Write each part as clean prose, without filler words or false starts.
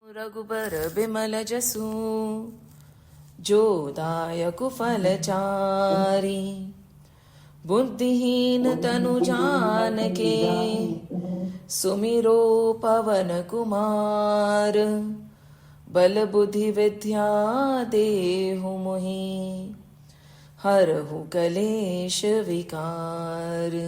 रघुबर बिमल जसु जो दायक फलचारी। बुद्धिहीन तनु जान सुमिरो पवन कुमार। बल बुद्धि विद्या देहु मोहि हरहु कलेश विकार।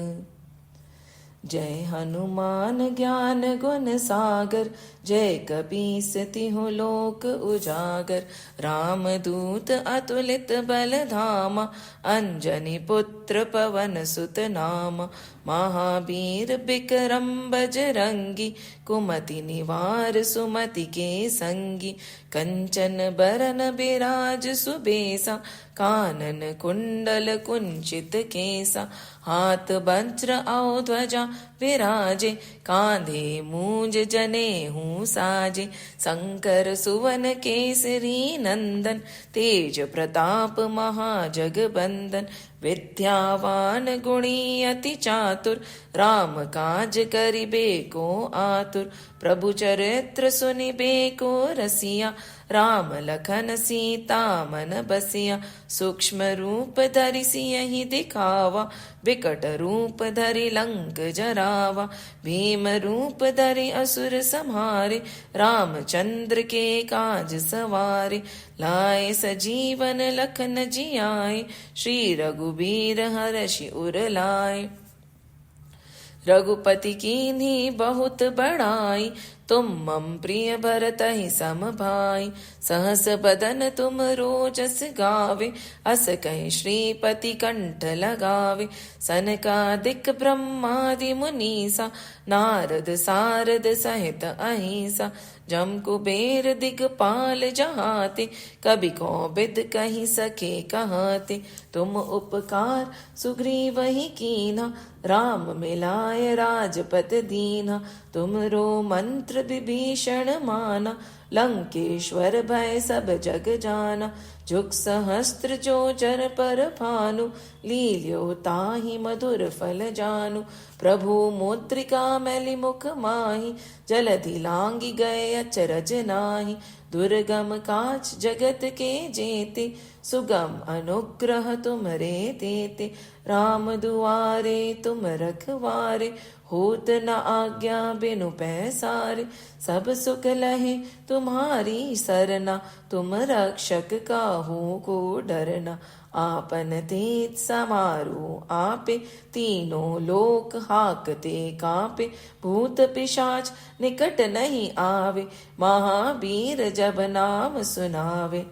जय हनुमान ज्ञान गुण सागर जय कपीस तिहु लोक उजागर। राम दूत अतुलित बल धामा अंजनी पुत्र पवन सुत नामा। महावीर बिक्रम बजरंगी कुमति निवार सुमति के संगी। कंचन बरन बिराज सुबेसा कानन कुंडल कुंचित केसा। हाथ वज्र औ ध्वजा विराजे कांधे मूंज जनेऊ साजे। शंकर सुवन केसरी नंदन तेज प्रताप महाजगबंदन। विद्यावान गुणी अति चातुर राम काज करिबे को आतुर। प्रभु चरित्र सुनिबे को रसिया राम लखन सीता मन बसिया। सूक्ष्म रूप धरि सियहि दिखावा विकट रूप धरि लंक जरावा। भीम रूप धरि असुर संहारे रामचंद्र के काज सवारे। लाए सजीवन लखन जियाए श्री रघुबीर हरषि उर लाए। रघुपति कीन्ही बहुत बड़ाई तुम मम प्रिय भरतहि सम भाई। सहस बदन तुम रोजस गावे अस कहि श्रीपति कंठ लगावे। सनकादिक ब्रह्मादि मुनीसा नारद सारद सहित अहिंसा। जम कुबेर दिगपाल जहाते कबि कोबिद कहि सके कहाते। तुम उपकार सुग्रीवहि कीन्हा राम मिलाय राजपत दीन्हा। तुमरो मंत्र विभीषण माना लंकेश्वर भय सब जग जाना। जुग सहस्त्र जो जन पर भानु लील्यो ताहि मधुर फल जानु। प्रभु मुद्रिका मैली मुख माहि जलधि लांगी गए अचरज नाहि। दुर्गम काज जगत के जेते सुगम अनुग्रह तुमरे तेते। राम दुआरे तुम रखवारे होत न आज्ञा बिनु पैसारे। सब सुख लहे तुम्हारी सरना तुम रक्षक काहू को डरना। आपन तेज समारो आपे तीनों लोक हाकते कापे। भूत पिशाच निकट नहीं आवे महावीर जब नाम सुनावे।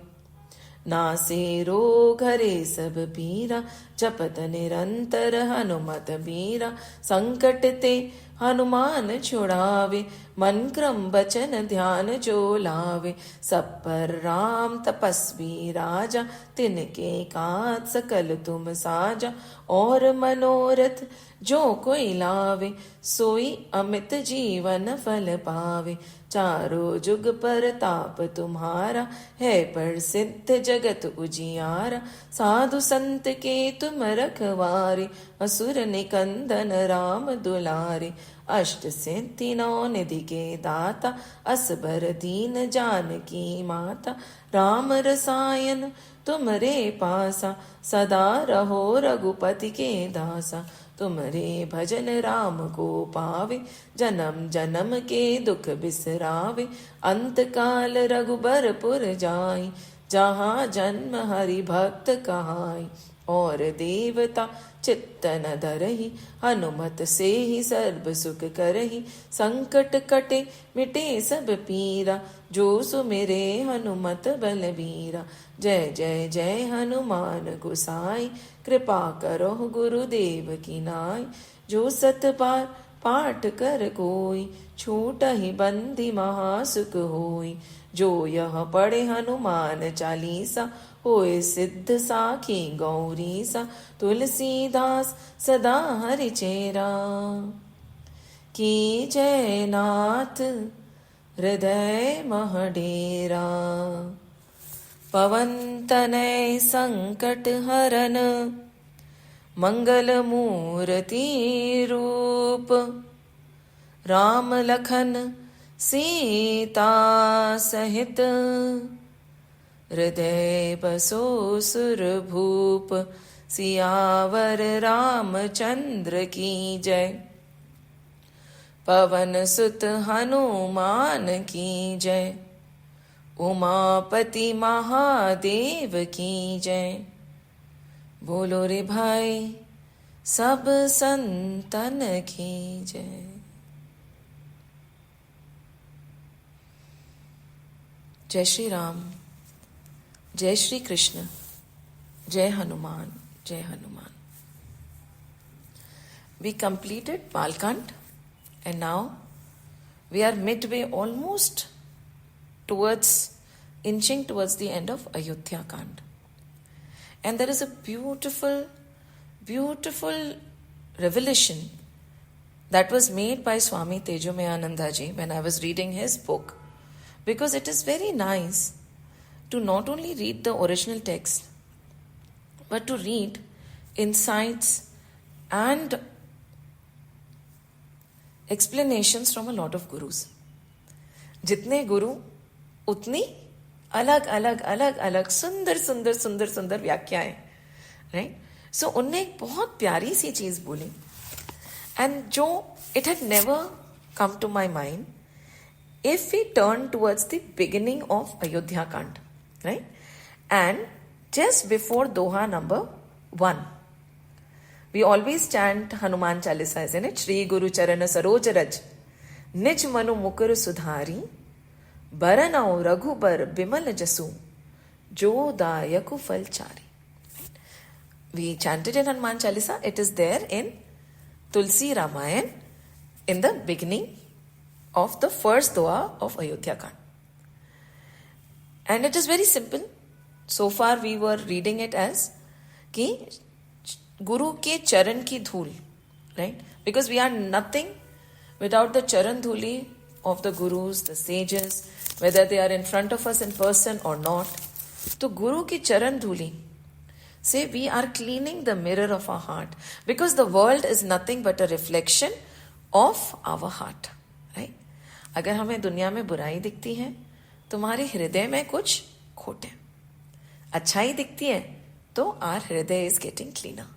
नासे रोग हरे सब पीरा जपत निरंतर हनुमत बीरा। संकट ते हनुमान छुड़ावे मन क्रम बचन ध्यान जो लावे। सब पर राम तपस्वी राजा तिनके काज सकल तुम साजा। और मनोरथ जो कोई लावे सोई अमित जीवन फल पावे। चारों जुग पर ताप तुम्हारा है प्रसिद्ध जगत उजियारा। साधु संत के तुम रखवारे असुर निकंदन राम दुलारे। अष्ट सिद्धि नौ निधि के दाता असबर दीन जानकी माता। राम रसायन तुमरे पासा सदा रहो रघुपति के दासा। तुमरे भजन राम को पावे जन्म जन्म के दुख बिसरावे। अंत काल रघुबरपुर जाई जहाँ जन्म हरि भक्त कहाई। और देवता चित्त न धरहि हनुमत से ही सर्व सुख करहि। संकट कटे मिटे सब पीरा जो सुमिरे हनुमत बलबीरा। जय जय जय हनुमान गोसाई कृपा करो गुरुदेव की नाई। जो सत बार पाठ कर कोई छूटहि बंदी महासुख होई। जो यह पढ़े हनुमान चालीसा होए सिद्ध साखी गौरीसा। तुलसीदास सदा हरि चेरा की जय नाथ हृदय मह डेरा। पवन तनय संकट हरन मंगल मूर्ति रूप। राम लखन सीता सहित हृदय बसो सुर भूप। सियावर रामचंद्र की जय। पवन सुत हनुमान की जय। उमापति महादेव की जय। बोलो रे भाई सब संतन की जय। जय श्री राम, जय श्री कृष्ण, जय हनुमान, जय Hanuman. We completed Balkand and now we are midway, almost inching towards the end of Ayodhya Kand. And there is a beautiful, beautiful revelation that was made by Swami Tejomayananda ji when I was reading his book. Because it is very nice to not only read the original text, but to read insights and explanations from a lot of gurus. जितने गुरु उतनी अलग अलग अलग अलग सुंदर सुंदर सुंदर सुंदर व्याख्याएं, राइट? सो उनने एक बहुत प्यारी सी चीज बोली, एंड जो it had never come to my mind if we turn towards the beginning of Ayodhya Kand, right? And just before Doha number 1, we always chant Hanuman Chalisa, isn't it? Shri Guru Charana Saroj Raj, Nij Manu Mukur Sudhari, Baranau Raghubar Bimal Jasu, Jo Dayaku Fal Chari. We chanted in Hanuman Chalisa. It is there in Tulsi Ramayan in the beginning of the first Doha of Ayodhya Kand. And it is very simple. So far we were reading it as कि Guru के चरण की धूल, right? Because we are nothing without the charan dhuli of the gurus, the sages, whether they are in front of us in person or not. तो Guru की charan dhuli say we are cleaning the mirror of our heart, because the world is nothing but a reflection of our heart, right? अगर हमें दुनिया में बुराई दिखती है, तुम्हारे हृदय में कुछ खोट है। अच्छाई दिखती है तो our hriday is getting cleaner.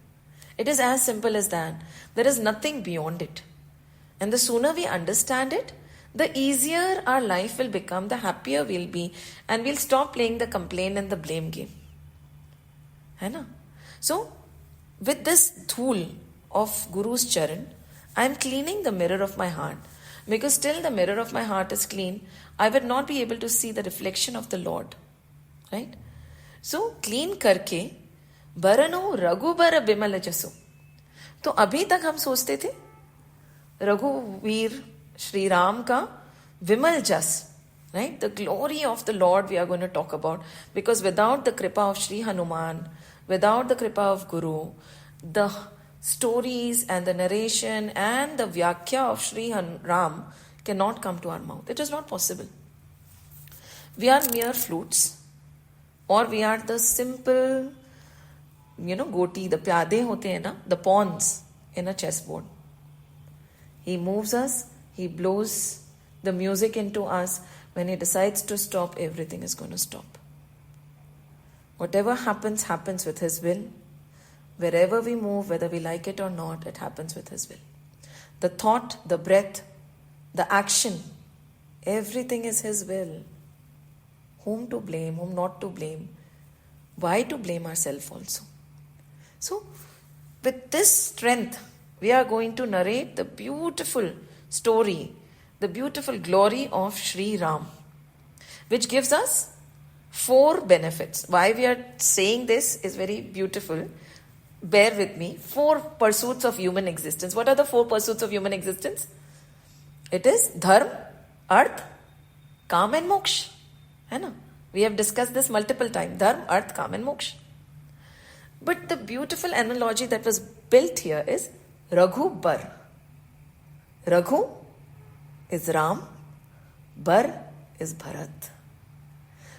It is as simple as that. There is nothing beyond it, and the sooner we understand it, the easier our life will become, the happier will be, and will stop playing the complain and the blame game, है ना? So with this dhool of guru's charan, I am cleaning the mirror of my heart. Because till the mirror of my heart is clean, I would not be able to see the reflection of the Lord. Right? So, clean करके बरनो रघुबर बिमल जसो. तो अभी तक हम सोचते थे रघुवीर श्री राम का विमल जस, right? The glory of the Lord we are going to talk about. Because without the kripa of Shri Hanuman, without the kripa of Guru, the stories and the narration and the vyakhya of Shri Ram cannot come to our mouth. It is not possible. We are mere flutes, or we are the simple, goti, the pyade hote hain na, the pawns in a chessboard. He moves us, he blows the music into us. When he decides to stop, everything is going to stop. Whatever happens, happens with his will. Wherever we move, whether we like it or not, it happens with his will. The thought, the breath, the action, everything is his will. Whom to blame, whom not to blame. Why to blame ourselves also? So, with this strength, we are going to narrate the beautiful story, the beautiful glory of Shri Ram, which gives us 4 benefits. Why we are saying this is very beautiful. Bear with me. 4 pursuits of human existence. What are the 4 pursuits of human existence? It is dharma, arth, काम and moksha. है ना? We have discussed this multiple times. Dharma, arth, काम and moksha. But the beautiful analogy that was built here is Raghu Bar. Raghu is Ram, Bar is Bharat.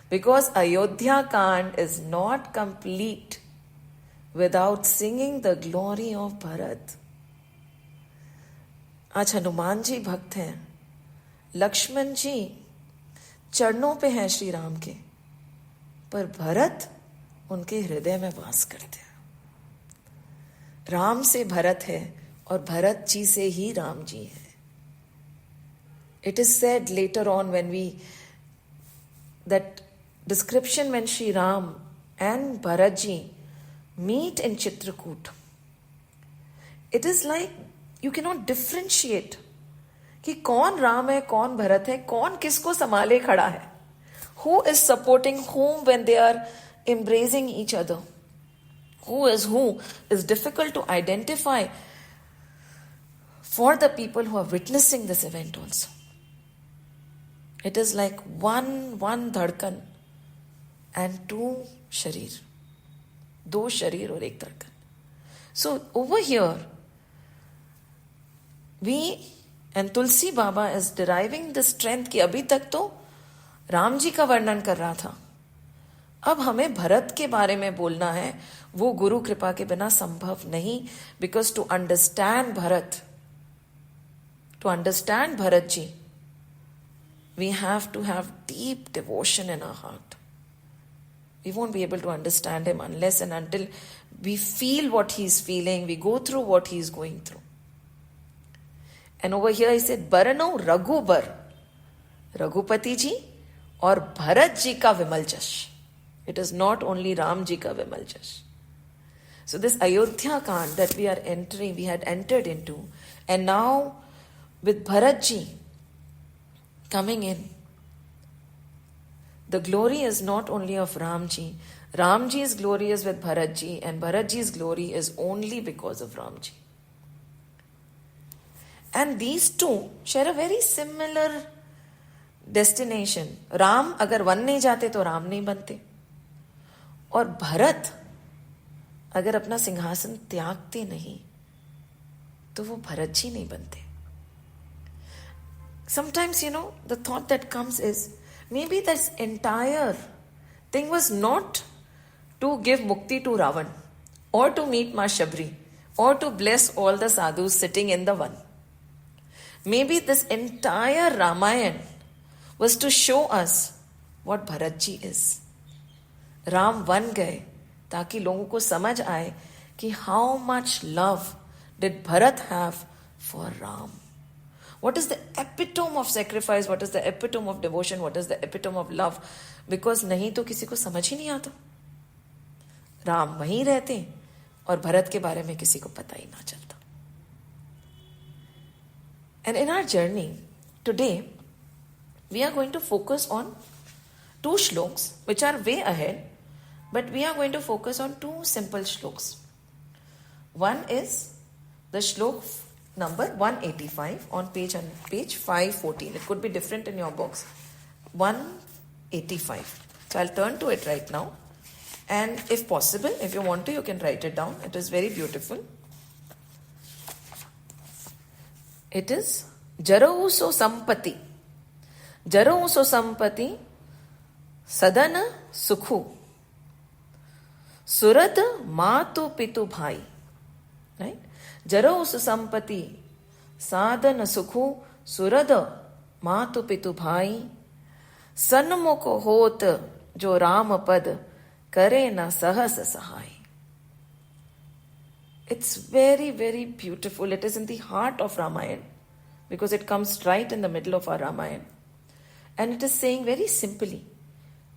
Because Ayodhya Kand is not complete without singing the glory of Bharat. आज हनुमान जी भक्त हैं, लक्ष्मण जी चरणों पे हैं श्री राम के, पर भरत उनके हृदय में वास करते हैं। राम से भरत है और भरत जी से ही राम जी है। It is said later on when that description when Sri Ram and Bharatji meet in Chitrakoot, it is like you cannot differentiate कि कौन राम है, कौन भरत है, कौन किसको संभाले खड़ा है. Who is supporting whom when they are embracing each other? Who is difficult to identify for the people who are witnessing this event also. It is like one धड़कन and two शरीर, दो शरीर और एक धड़कन. So over here, we and Tulsi Baba is deriving the strength कि अभी तक तो राम जी का वर्णन कर रहा था, अब हमें भरत के बारे में बोलना है. वो गुरु कृपा के बिना संभव नहीं, because to understand Bharat ji, we have to have deep devotion in our heart. We won't be able to understand him unless and until we feel what he's feeling, we go through what he's going through. And over here he said, Barano Raghubar, Raghupati ji और भरत जी का विमल जश. It is not only Ram ji का विमल जश. So this Ayodhya Kand that we had entered into, and now with Bharat ji coming in, the glory is not only of Ram ji. Ram ji's glory is with Bharat ji, and Bharat ji's glory is only because of Ram ji. And these two share a very similar destination. Ram अगर one नहीं जाते तो राम नहीं बनते, और भरत अगर अपना सिंहासन त्यागते नहीं तो वो भरत जी नहीं बनते. Sometimes, the thought that comes is, maybe this entire thing was not to give mukti to Ravan, or to meet Ma Shabri, or to bless all the sadhus sitting in the one. Maybe this entire Ramayana was to show us what Bharat ji is. Ram one गए ताकि लोगों को समझ आए कि how much love did Bharat have for Ram. What is the epitome of sacrifice? What is the epitome of devotion? What is the epitome of love? Because नहीं तो किसी को समझ ही नहीं आता. राम वहीं रहते और भरत के बारे में किसी को पता ही ना चलता. And in our journey today, we are going to focus on two shloks which are way ahead, but we are going to focus on two simple shloks. One is the shlok number 185 on page 514. It could be different in your box. 185. So I'll turn to it right now, and if possible, if you want to, you can write it down. It is very beautiful. It is Jarau so sampati. Jarau so sampati sadana sukhu surad matu pitu bhai. Right? Jarau so sampati sadana sukhu surad matu pitu bhai sanmukh hot jo ram pad kare na sahas sahai. It's very, very beautiful. It is in the heart of Ramayana, because it comes right in the middle of our Ramayana. And it is saying very simply,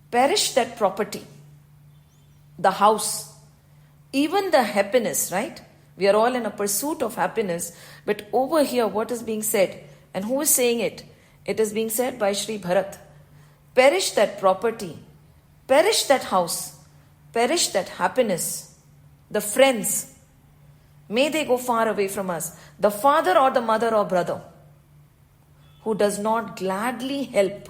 perish that property, the house, even the happiness, right? We are all in a pursuit of happiness. But over here, what is being said? And who is saying it? It is being said by Sri Bharat. Perish that property, perish that house, perish that happiness, the friends. May they go far away from us. The father or the mother or brother who does not gladly help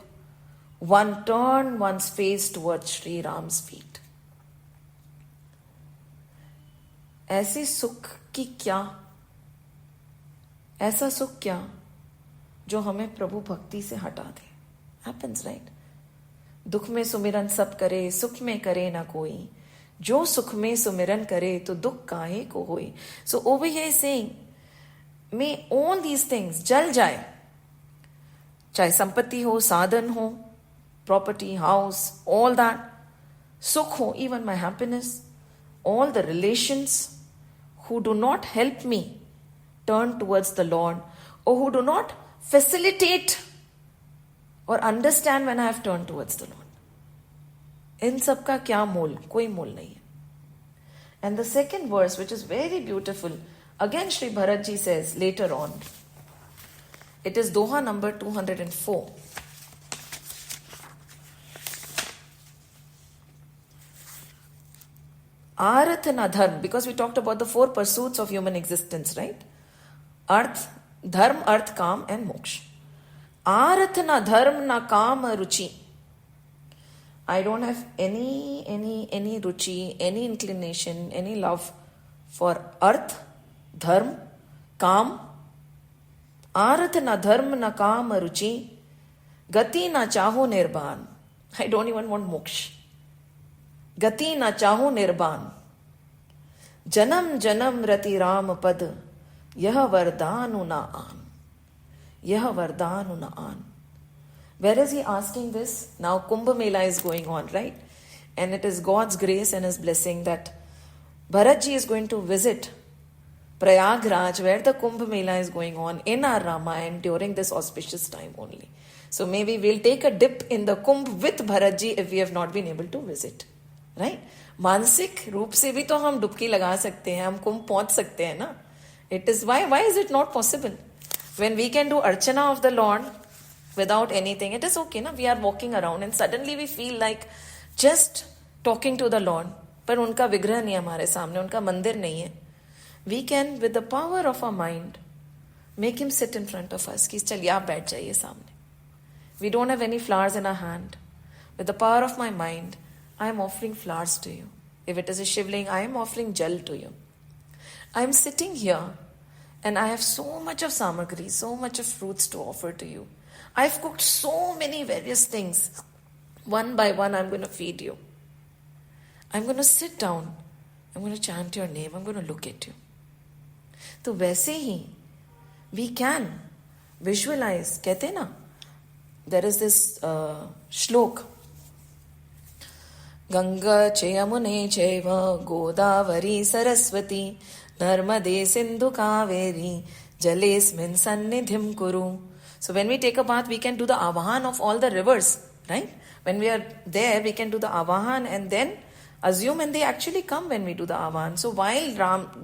one turn one's face towards Sri Ram's feet. ऐसे सुख की क्या, ऐसा सुख क्या जो हमें प्रभु भक्ति से हटा दे. Happens, right? दुख में सुमिरन सब करे, सुख में करे ना कोई. जो सुख में सुमिरन करे तो दुख काहे को होई. So over here is saying, may all these things जल जाए, चाहे संपत्ति हो, साधन हो, प्रॉपर्टी, हाउस, ऑल दैट, सुख हो, even my happiness, all the relations who do not help me turn towards the Lord, or who do not facilitate or understand when I have turned towards the Lord. In सब का क्या मोल? कोई मोल नहीं है. And the second verse, which is very beautiful, again Sri Bharat Ji says later on, it is Doha number 204. Arth and adharm, because we talked about the 4 pursuits of human existence, right? Arth, dharm, arth, kam and moksha. Arth na dharm na kam ruchi. I don't have any ruchi, any inclination, any love for arth, dharm, kam. Arth na dharm na kam ruchi. Gati na chaho nirban. I don't even want moksha. गति न चाहूं निर्बान. जन्म जन्म रति राम पद, यह वरदानु न आन. यह वरदानु न आन. Where is he asking this? Now Kumbh Mela is going on, right? And it is God's grace and his blessing that Bharatji is going to visit Prayagraj, where the Kumbh Mela is going on in our Ramayana during this auspicious time only. So maybe we'll take a dip in the Kumbh with Bharatji if we have not been able to visit. Right मानसिक रूप से भी तो हम डुबकी लगा सकते हैं, हम कुंभ पहुंच सकते हैं ना. It is why is it not possible when we can do archana of the Lord without anything? It is okay ना. We are walking around and suddenly we feel like just talking to the Lord, पर उनका विग्रह नहीं है हमारे सामने, उनका मंदिर नहीं है. We can with the power of a mind make him sit in front of us कि चलिए आप बैठ जाइए सामने. We don't have any flowers in our hand. With the power of my mind I am offering flowers to you. If it is a shivling, I am offering jal to you. I am sitting here and I have so much of samagri, so much of fruits to offer to you. I have cooked so many various things. One by one, I'm going to feed you. I'm going to sit down. I'm going to chant your name. I'm going to look at you. तो वैसे ही we can visualize. कहते हैं ना, there is this श्लोक, गंगा च यमुने चैव गोदावरी सरस्वती नर्मदे सिंधु कावेरी जलेस्मिन् सन्निधिं कुरु. So when we take a bath, we can do the avahan of all the rivers, right? When we are there, we can do the avahan and then assume, and they actually come when we do the avahan. So while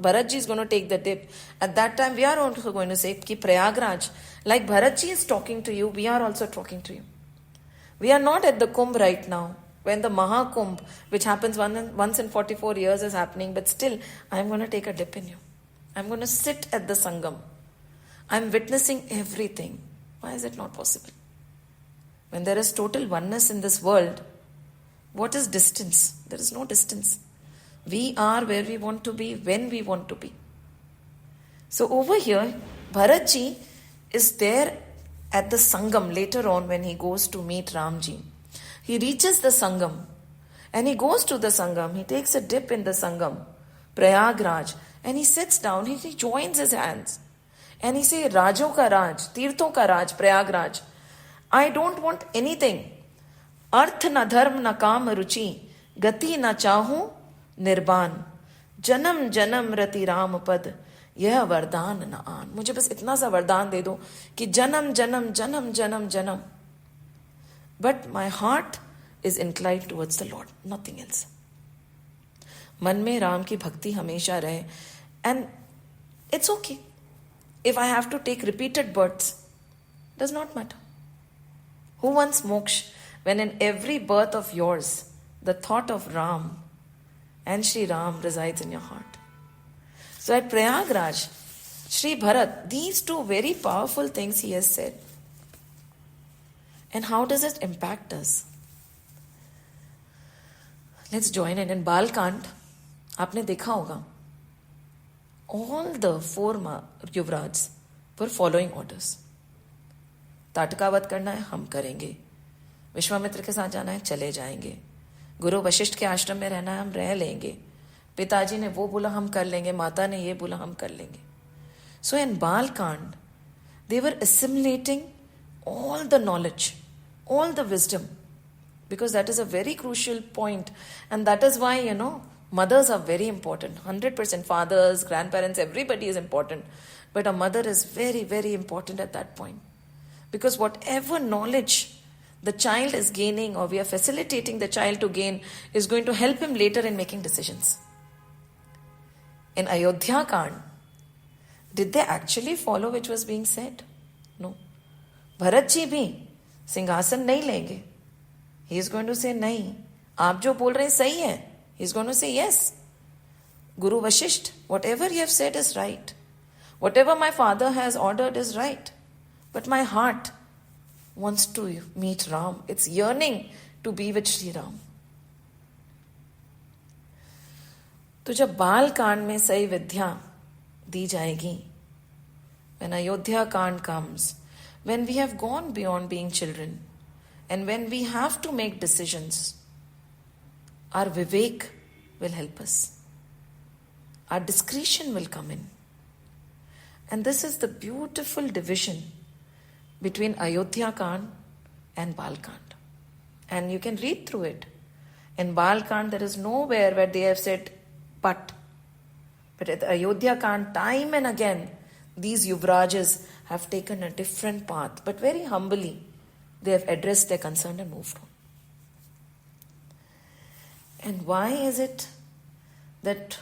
Bharatji is going to take the dip, at that time we are also going to say ki Prayagraj, like Bharatji is talking to you, we are also talking to you. We are not at the Kumbh right now, when the Mahakumbh, which happens once in 44 years, is happening, but still, I'm going to take a dip in you. I'm going to sit at the Sangam. I'm witnessing everything. Why is it not possible? When there is total oneness in this world, what is distance? There is no distance. We are where we want to be, when we want to be. So over here, Bharatji is there at the Sangam later on when he goes to meet Ramji. He reaches the Sangam and he goes to the Sangam. He takes a dip in the Sangam, Prayagraj, and he sits down. He joins his hands and he says, Rajo ka Raj, Tirthon ka Raj, Prayagraj. I don't want anything. Arth na dharm na kam ruchi, gati na chahu nirban. Janam janam rati ram pad, यह वरदान न आन. मुझे बस इतना सा वरदान दे दो कि जन्म जन्म जन्म जन्म जन्म. But my heart is inclined towards the Lord, nothing else. मन में राम की भक्ति हमेशा रहे. And it's okay. If I have to take repeated births, does not matter. Who wants moksha when in every birth of yours, the thought of Ram and Sri Ram resides in your heart? So at Prayagraj, Sri Bharat, these two very powerful things he has said. And how does it impact us? Let's join in Balkand. आपने देखा होगा, all the 4 Yuvraj were following orders. ताटकावध करना है, हम करेंगे. विश्वामित्र के साथ जाना है, चले जाएंगे. गुरु वशिष्ठ के आश्रम में रहना है, हम रह लेंगे. पिताजी ने वो बोला, हम कर लेंगे. माता ने ये बोला, हम कर लेंगे. So in Balkand, they were assimilating all the knowledge, all the wisdom, because that is a very crucial point. And that is why, mothers are very important. 100% fathers, grandparents, everybody is important. But a mother is very, very important at that point. Because whatever knowledge the child is gaining, or we are facilitating the child to gain, is going to help him later in making decisions. In Ayodhya Kand, did they actually follow which was being said? No. Bharat ji bhi सिंहासन नहीं लेंगे. He is going to say नहीं, आप जो बोल रहे हैं सही है. He is going to say yes. Guru Vashisht, whatever you have said is right. Whatever my father has ordered is right. But my heart wants to meet Ram. It's yearning to be with Shri Ram. तो जब बाल कांड में सही विद्या दी जाएगी, when Ayodhya Kand comes, when we have gone beyond being children, and when we have to make decisions, our vivek will help us. Our discretion will come in. And this is the beautiful division between Ayodhya Kand and Bal Kand. And you can read through it. In Bal Kand, there is nowhere where they have said, but at Ayodhya Kand, time and again, these Yuvrajas have taken a different path, but very humbly, they have addressed their concern and moved on. And why is it that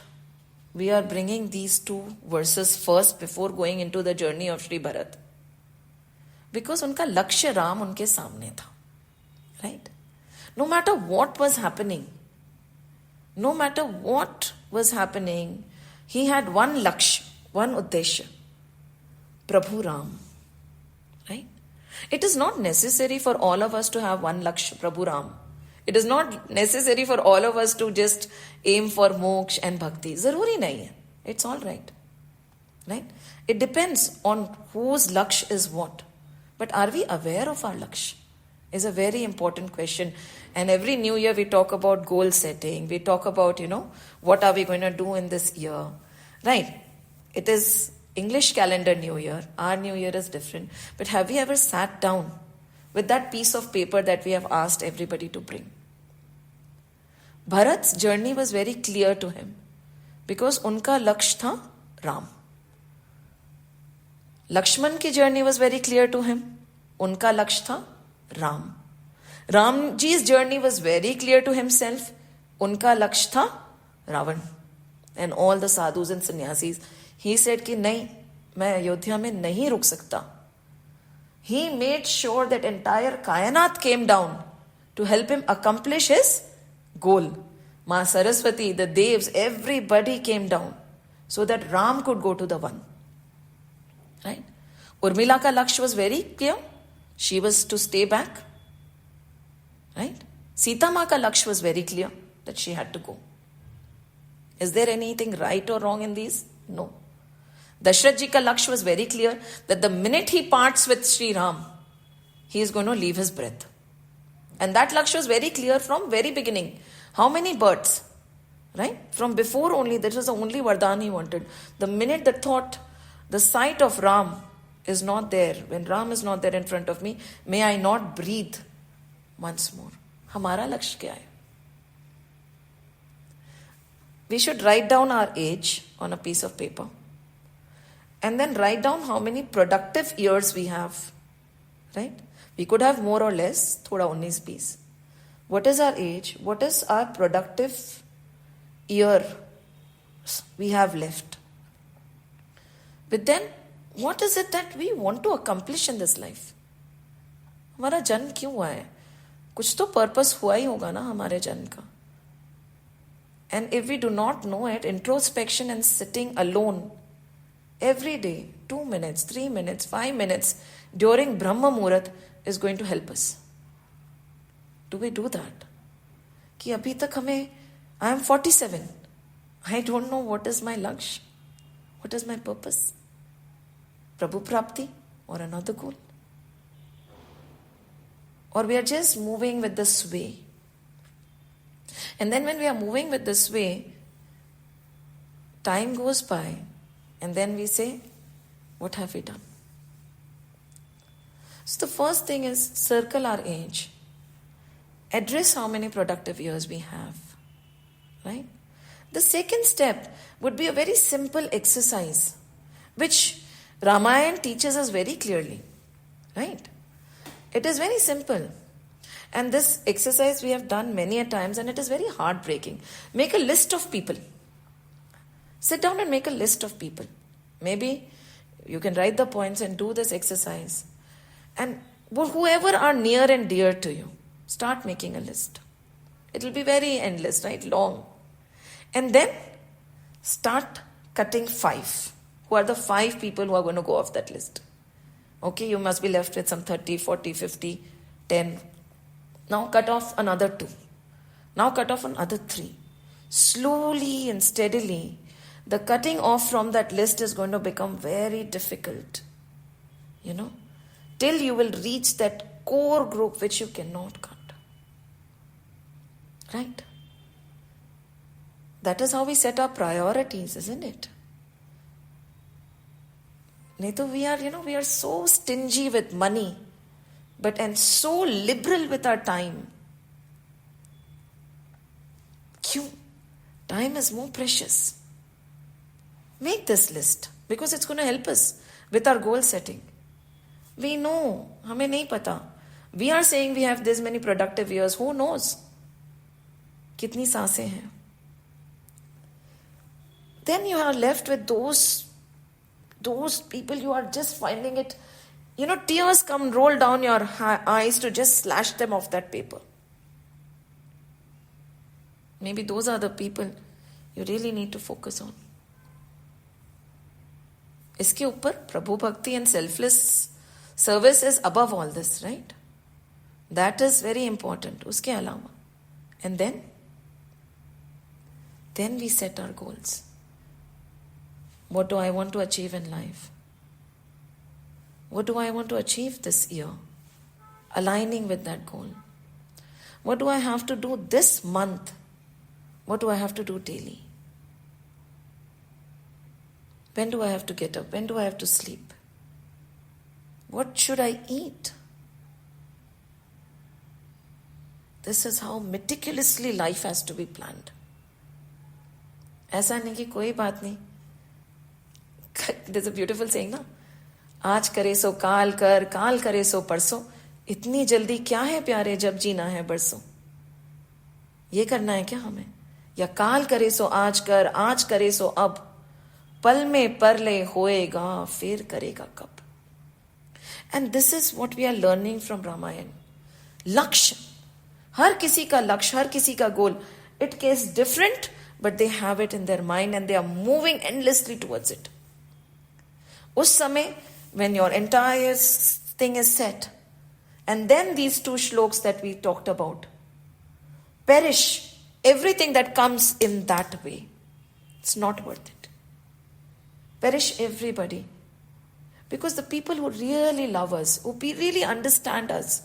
we are bringing these two verses first before going into the journey of Shri Bharat? Because unka lakshya Ram unke samne tha. Right? No matter what was happening, he had one lakshya, one uddeshya. Prabhu Ram. Right? It is not necessary for all of us to have one lakshya, Prabhu Ram. It is not necessary for all of us to just aim for moksha and bhakti. Zaruri nahi hai. It's all right. Right? It depends on whose lakshya is what. But are we aware of our lakshya? Is a very important question. And every new year we talk about goal setting. We talk about, what are we going to do in this year. Right? It is English calendar new year. Our new year is different. But have we ever sat down with that piece of paper that we have asked everybody to bring? Bharat's journey was very clear to him because unka lakshya tha Ram. Lakshman ki journey was very clear to him. Unka lakshya tha Ram. Ramji's journey was very clear to himself. Unka lakshya tha Ravan. And all the sadhus and sannyasis. He said कि नहीं, मैं अयोध्या में नहीं रुक सकता. He made sure that entire Kayanat came down to help him accomplish his goal. Ma Saraswati, the Devs, everybody came down so that Ram could go to the one. Right? Urmila ka lakshya was very clear. She was to stay back. Right? Sita Ma ka lakshya was very clear that she had to go. Is there anything right or wrong in these? No. Dashrath ji ka lakshya was very clear that the minute he parts with Sri Ram, he is going to leave his breath. And that lakshya was very clear from very beginning. How many births? Right? From before only, that was the only Vardhan he wanted. The minute the thought, the sight of Ram is not there, when Ram is not there in front of me, may I not breathe once more. Hamara lakshya kya hai? We should write down our age on a piece of paper. And then write down how many productive years we have. Right? We could have more or less, thoda 19 piece. What is our age? What is our productive year we have left? But then, what is it that we want to accomplish in this life? हमारा जन्म क्यों हुआ है? कुछ तो purpose हुआ ही होगा ना हमारे जन्म का. And if we do not know it, introspection and sitting alone every day, 2 minutes, 3 minutes, 5 minutes during Brahma Muhurat is going to help us. Do we do that? कि अभी तक हमें, I am 47. I don't know what is my lakshya. What is my purpose? Prabhu Prapti or another goal? Or we are just moving with the sway. And then when we are moving with this way, time goes by and then we say, what have we done? So the first thing is circle our age. Address how many productive years we have. Right? The second step would be a very simple exercise, which Ramayana teaches us very clearly. Right? It is very simple. And this exercise we have done many a times, and it is very heartbreaking. Make a list of people. Sit down and make a list of people. Maybe you can write the points and do this exercise. And whoever are near and dear to you, start making a list. It will be very endless, right? Long. And then start cutting 5. Who are the 5 people who are going to go off that list? Okay, you must be left with some 30, 40, 50, 10. Now cut off another 2. Now cut off another 3. Slowly and steadily, the cutting off from that list is going to become very difficult. Till you will reach that core group which you cannot cut. Right? That is how we set our priorities, isn't it? Neto, we are so stingy with money, and so liberal with our time. Time is more precious. Make this list because it's going to help us with our goal setting. We know, हमें नहीं पता. We are saying we have this many productive years. Who knows? कितनी सांसें हैं? Then you are left with those people you are just finding it, tears roll down your eyes to just slash them off that paper. Maybe those are the people you really need to focus on. इसके ऊपर प्रभु भक्ति and selfless service is above all this, right? That is very important. उसके अलावा. And then we set our goals. What do I want to achieve in life? What do I want to achieve this year? Aligning with that goal. What do I have to do this month? What do I have to do daily? When do I have to get up? When do I have to sleep? What should I eat? This is how meticulously life has to be planned. ऐसा नहीं कि कोई बात नहीं. There's a beautiful saying, ना? आज करे सो काल कर, काल करे सो परसों. इतनी जल्दी क्या है प्यारे जब जीना है बरसों. ये करना है क्या हमें? या काल करे सो आज कर, आज करे सो अब. पल में परले होएगा, फिर करेगा कब. And this is what we are learning from Ramayana. लक्ष्य. हर किसी का लक्ष्य, हर किसी का goal. It is different, but they have it in their mind and they are moving endlessly towards it. उस समय, when your entire thing is set, and then these 2 shloks that we talked about, perish everything that comes in that way. It's not worth it. Perish everybody. Because the people who really love us, who really understand us,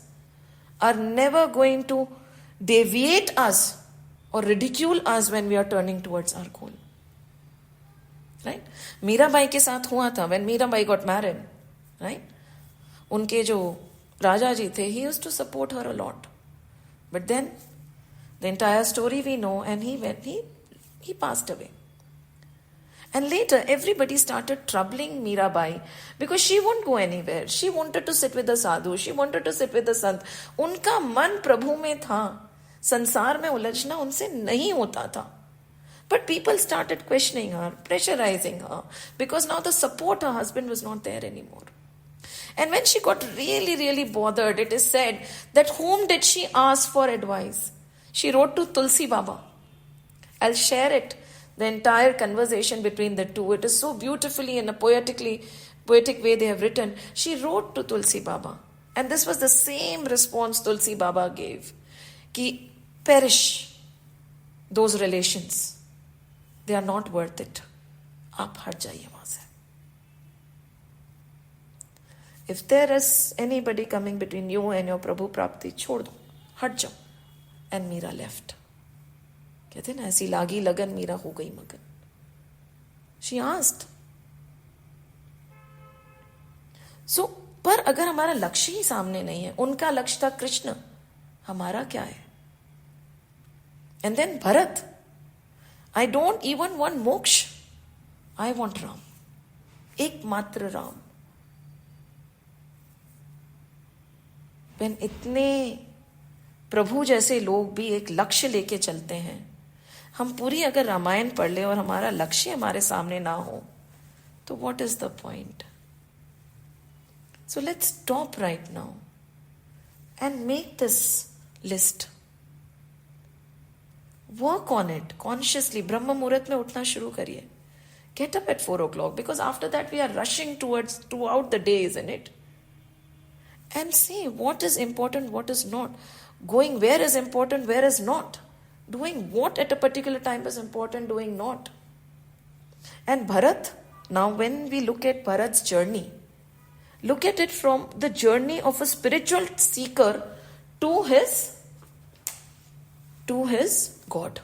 are never going to deviate us or ridicule us when we are turning towards our goal. Right? Mirabai के साथ हुआ था when Mirabai got married. Right? उनके जो राजा जी थे, he used to support her a lot. But then, the entire story we know, and he passed away. And later, everybody started troubling Mirabai because she won't go anywhere. She wanted to sit with the sadhu. She wanted to sit with the sant. उनका मन प्रभु में था. संसार में उलझना उनसे नहीं होता था. But people started questioning her, pressurizing her, because now the support her husband was not there anymore. And when she got really, really bothered, it is said that whom did she ask for advice? She wrote to Tulsi Baba. I'll share it. The entire conversation between the two. It is so beautifully in a poetic way they have written. She wrote to Tulsi Baba. And this was the same response Tulsi Baba gave. Ki perish those relations. They are not worth it. Aap hat jaiye wahan se. If there is anybody coming between you and your Prabhu Prapti, chhod do. Hat jao. And Meera left. कहते ना ऐसी लागी लगन मीरा हो गई मगन. She asked. So पर अगर हमारा लक्ष्य ही सामने नहीं है, उनका लक्ष्य था कृष्ण, हमारा क्या है? And then Bharat, I don't even want moksha, I want Ram, एकमात्र राम। इतने प्रभु जैसे लोग भी एक लक्ष्य लेके चलते हैं। हम पूरी अगर रामायण पढ़ ले और हमारा लक्ष्य हमारे सामने ना हो, तो what is the point? So let's stop right now and make this list, work on it consciously. ब्रह्म मुहूर्त में उठना शुरू करिए। Get up at 4 o'clock, because after that we are rushing throughout the day, isn't it? And see what is important, what is not. Going where is important, where is not. Doing what at a particular time is important, doing not. And Bharat, now when we look at Bharat's journey, look at it from the journey of a spiritual seeker to his God.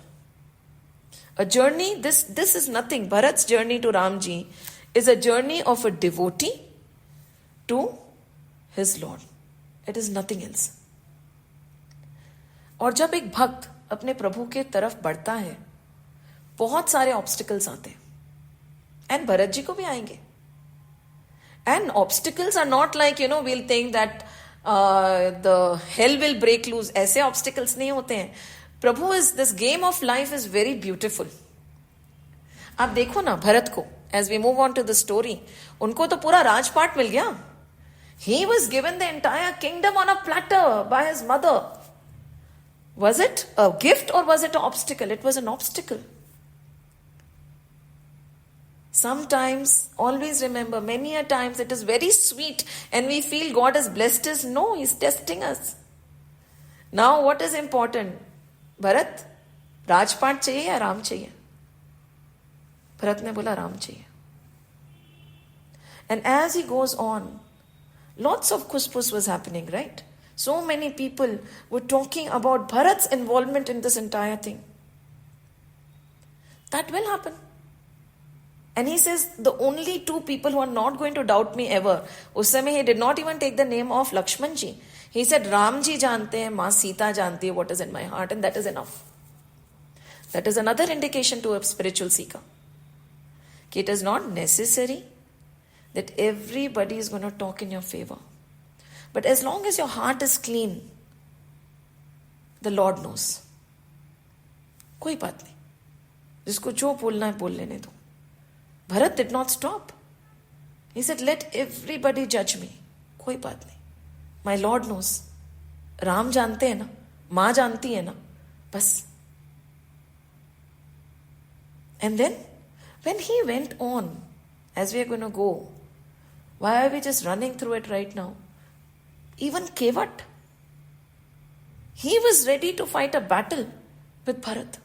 A journey, this is nothing. Bharat's journey to Ramji is a journey of a devotee to his Lord. It is nothing else. और जब एक भक्त अपने प्रभु के तरफ बढ़ता है, बहुत सारे ऑब्स्टिकल्स आते हैं, एंड भरत जी को भी आएंगे। And obstacles are not like we'll think that the hell will break loose. ऐसे ऑब्स्टिकल्स नहीं होते हैं। प्रभु is, this game of life is very beautiful. आप देखो ना भरत को, as we move on to the story, उनको तो पूरा राजपाट मिल गया। He was given the entire kingdom on a platter by his mother. Was it a gift or was it a obstacle? It was an obstacle. Sometimes, always remember, many a times it is very sweet and we feel God has blessed us. No, He's testing us. Now what is important? Bharat, राजपाट चाहिए या राम चाहिए? भरत ने बोला राम चाहिए। And as he goes on, lots of kuspus was happening, right? So many people were talking about Bharat's involvement in this entire thing. That will happen. And he says, the only two people who are not going to doubt me ever, उस समय he did not even take the name of Lakshman ji. He said, Ram ji जानते हैं, माँ सीता जानती है what is in my heart, and that is enough. That is another indication to a spiritual seeker. It is not necessary that everybody is going to talk in your favor. But as long as your heart is clean, the Lord knows. कोई बात नहीं, जिसको जो बोलना है बोल लेने दो। Bharat did not stop. He said, let everybody judge me. कोई बात नहीं, My Lord knows. राम जानते हैं ना, माँ जानती है ना, बस। And then, when he went on, as we are going to go, why are we just running through it right now? Even Kevat, he was ready to fight a battle with Bharat.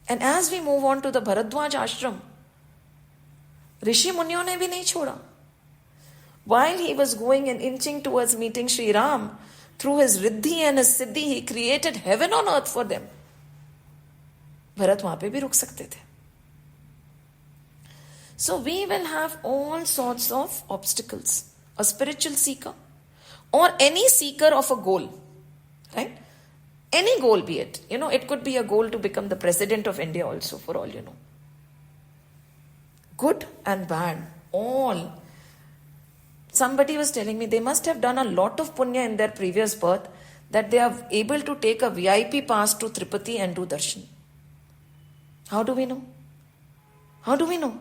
And as we move on to the Bharadwaj ashram, ऋषि मुनियों ने भी नहीं छोड़ा. While he was going and inching towards meeting Sri Ram, through his riddhi and his siddhi, he created heaven on earth for them. Bharat वहां पे भी रुक सकते थे. So we will have all sorts of obstacles. A spiritual seeker or any seeker of a goal, right? Any goal be it. It could be a goal to become the president of India also, for all you know. Good and bad, all. Somebody was telling me they must have done a lot of punya in their previous birth that they are able to take a VIP pass to Tirupati and do darshan. How do we know? How do we know?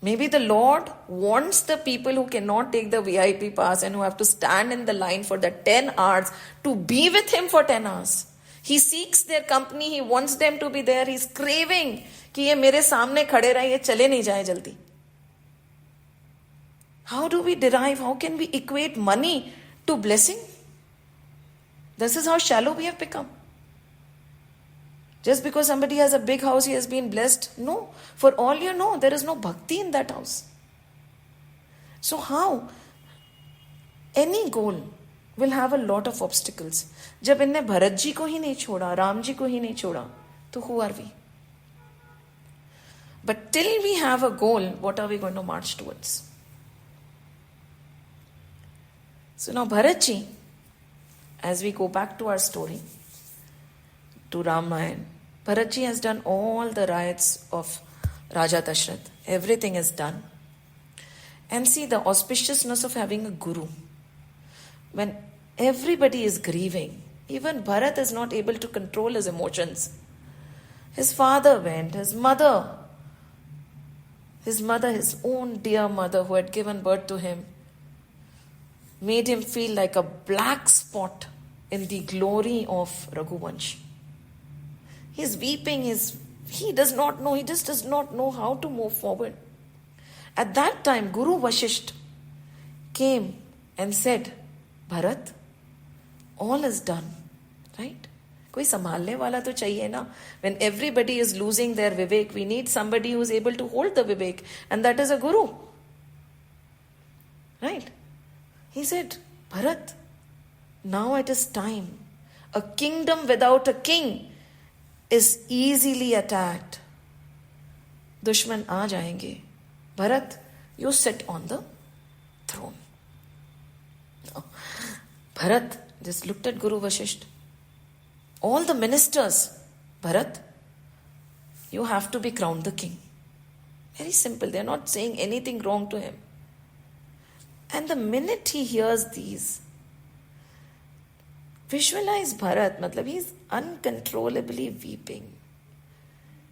Maybe the Lord wants the people who cannot take the VIP pass and who have to stand in the line for the 10 hours to be with Him for 10 hours. He seeks their company. He wants them to be there. He's craving कि ये मेरे सामने खड़े रहे, ये चले नहीं जाए जल्दी. How do we derive, how can we equate money to blessing? This is how shallow we have become. Just because somebody has a big house, he has been blessed. No. For all you know, there is no bhakti in that house. So how? Any goal will have a lot of obstacles. जब इनने भरत जी को ही नहीं छोड़ा, राम जी को ही नहीं छोड़ा, तो who are we? But till we have a goal, what are we going to march towards? So now Bharatji, as we go back to our story, to Ramayana, Bharatji has done all the rites of Raja Dashrath. Everything is done. And see the auspiciousness of having a guru. When everybody is grieving, even Bharat is not able to control his emotions. His father went, his own dear mother who had given birth to him, made him feel like a black spot in the glory of Raghuvansh. He's weeping, he just does not know how to move forward. At that time, Guru Vasishtha came and said, Bharat, all is done, right? कोई संभालने वाला तो चाहिए ना. When everybody is losing their vivek, we need somebody who is able to hold the vivek, and that is a guru, right? He said, Bharat, now it is time. A kingdom without a king is easily attacked. Dushman aa jayenge. Bharat, you sit on the throne. No. Bharat just looked at Guru Vasishtha. All the ministers, Bharat, you have to be crowned the king. Very simple. They are not saying anything wrong to him. And the minute he hears these, visualize Bharat, matlab he is uncontrollably weeping.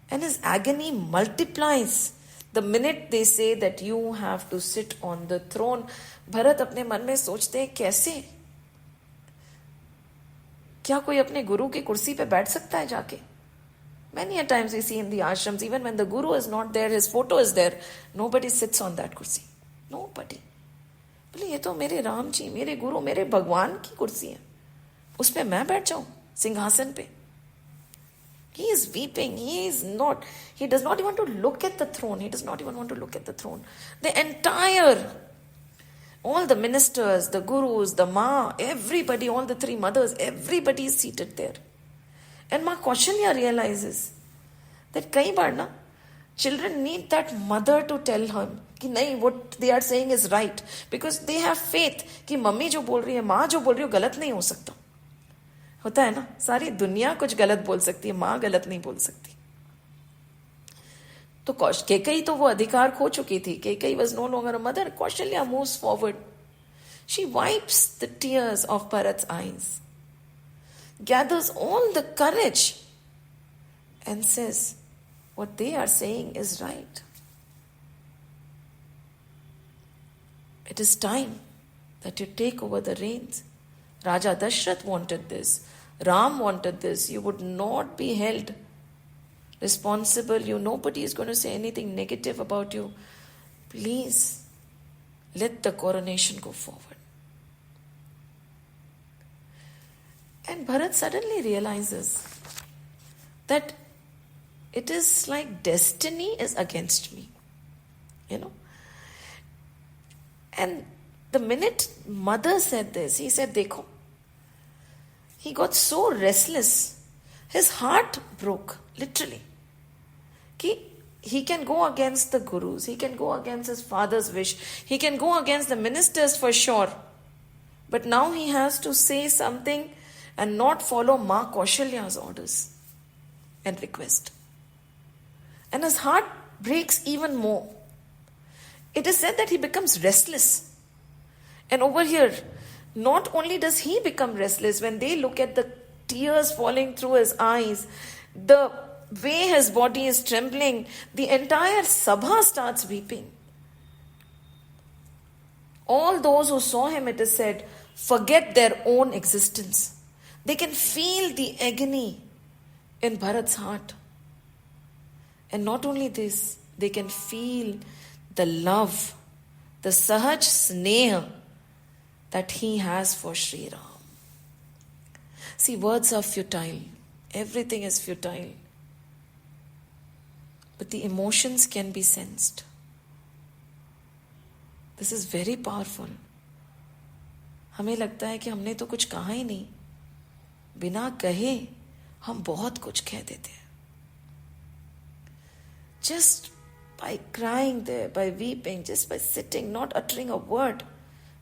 And his agony multiplies. The minute they say that you have to sit on the throne, Bharat अपने मन में सोचते हैं कैसे? क्या कोई अपने गुरु की कुर्सी पे बैठ सकता है जाके? Many a times we see in the ashrams, even when the guru is not there, his photo is there, nobody sits on that kursi. Nobody. बोले ये तो मेरे राम जी, मेरे गुरु, मेरे भगवान की कुर्सी है, उस पे मैं बैठ जाऊं सिंहासन पे. He is weeping. He does not even want to look at the throne. The entire, all the ministers, the gurus, the Ma, everybody, all the three mothers, everybody is seated there. And Ma Kaushalya realizes that kai baar na, children need that mother to tell him कि नहीं, what they are saying is right, because they have faith कि mummy जो बोल रही है, माँ जो बोल रही है, गलत नहीं हो सकता. होता है ना, सारी दुनिया कुछ गलत बोल सकती है, माँ गलत नहीं बोल सकती. तो केकई तो वो अधिकार खो चुकी थी. Kaikeyi was no longer a mother. Kaushalya moves forward. She wipes the tears of Bharat's eyes, gathers all the courage and says, what they are saying is right. It is time that you take over the reins. Raja Dashrath wanted this. Ram wanted this. You would not be held responsible. Nobody is going to say anything negative about you. Please, let the coronation go forward. And Bharat suddenly realizes that it is like destiny is against me. And the minute mother said this, he said, Dekho. He got so restless. His heart broke, literally. He can go against the gurus. He can go against his father's wish. He can go against the ministers for sure. But now he has to say something and not follow Ma Kaushalya's orders and request. And his heart breaks even more. It is said that he becomes restless. And over here, not only does he become restless, when they look at the tears falling through his eyes, the way his body is trembling, the entire Sabha starts weeping. All those who saw him, it is said, forget their own existence. They can feel the agony in Bharat's heart. And not only this, they can feel the love, the sahaj sneha that he has for Sri Ram. See, words are futile. Everything is futile. But the emotions can be sensed. This is very powerful. हमें लगता है कि हमने तो कुछ कहा ही नहीं. बिना कहे हम बहुत कुछ कह देते हैं. Just by crying there, by weeping, just by sitting, not uttering a word.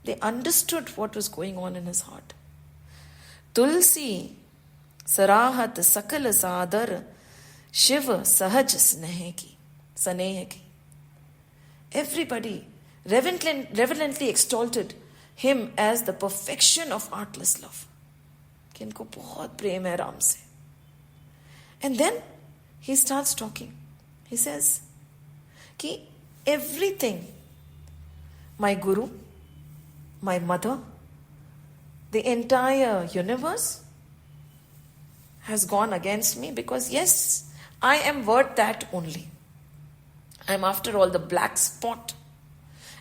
They understood what was going on in his heart. Tulsi sarahat sakal sadar Shiv sahaj sneha ki. Everybody reverently exalted him as the perfection of artless love. कि इनको बहुत प्रेम है राम से. And then he starts talking. He says कि everything, my guru, my mother, the entire universe has gone against me because yes, I am worth that only. I am after all the black spot.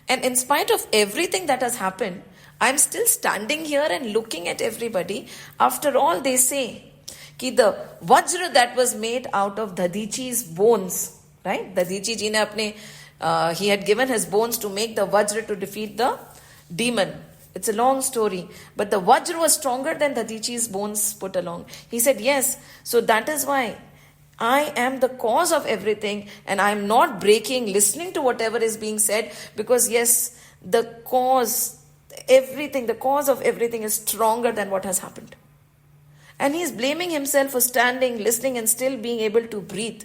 And in spite of everything that has happened, I am still standing here and looking at everybody. After all, they say कि the vajra that was made out of Dadichi's bones, right? Dadichi ji ne apne, he had given his bones to make the vajra to defeat the demon. It's a long story. But the vajra was stronger than Dadichi's bones put along. He said, yes, so that is why I am the cause of everything and I am not breaking, listening to whatever is being said because yes, the cause of everything is stronger than what has happened. And he is blaming himself for standing, listening and still being able to breathe.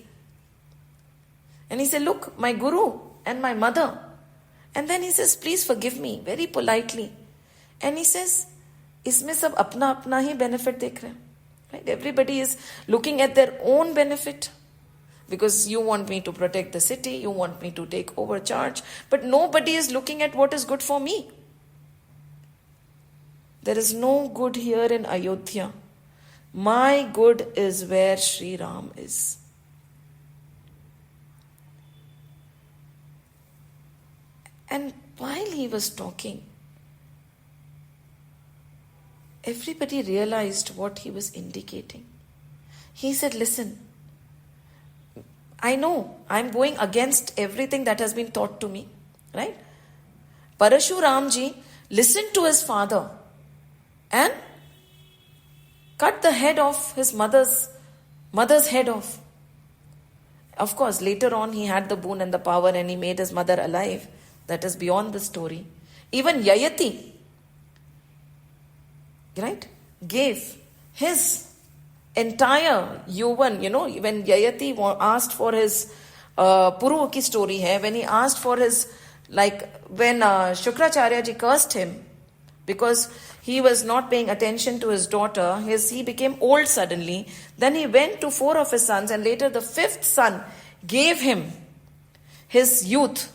And he said, look, my guru and my mother. And then he says, please forgive me, very politely. And he says, इसमें सब अपना अपना ही benefit देख रहे हैं. Right? Everybody is looking at their own benefit. Because you want me to protect the city, you want me to take over charge. But nobody is looking at what is good for me. There is no good here in Ayodhya. My good is where Sri Ram is. And while he was talking, everybody realized what he was indicating. He said, listen, I know I'm going against everything that has been taught to me, right? Parashuramji listened to his father and cut the head off his mother's head off. Of course, later on he had the boon and the power and he made his mother alive. That is beyond the story. Even Yayati, right, gave his entire Yuvan, when Yayati asked for his Puru ki story hai, when he asked for his, when Shukracharya ji cursed him because he was not paying attention to his daughter, he became old suddenly. Then he went to 4 of his sons and later the 5th son gave him his youth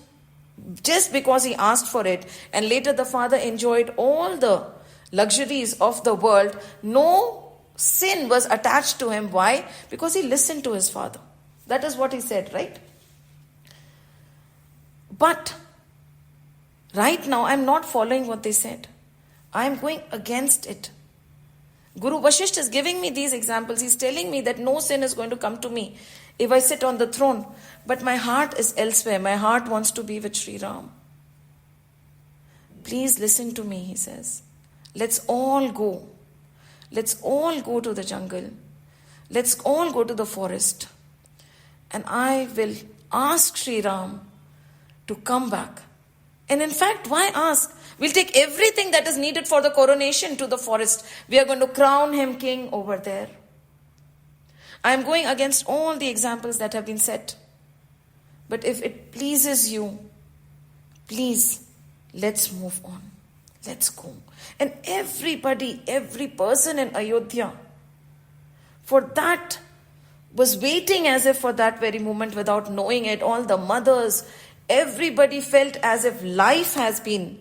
just because he asked for it. And later the father enjoyed all the luxuries of the world. No sin was attached to him. Why? Because he listened to his father. That is what he said, right? But right now I'm not following what they said. I am going against it. Guru Vasishtha is giving me these examples. He's telling me that no sin is going to come to me if I sit on the throne. But my heart is elsewhere. My heart wants to be with Sri Ram. Please listen to me, he says. Let's all go. Let's all go to the jungle. Let's all go to the forest. And I will ask Sri Ram to come back. And in fact, why ask? We'll take everything that is needed for the coronation to the forest. We are going to crown him king over there. I am going against all the examples that have been set. But if it pleases you, please, let's move on. Let's go. And everybody, every person in Ayodhya, for that, was waiting as if for that very moment without knowing it. All the mothers, everybody felt as if life has been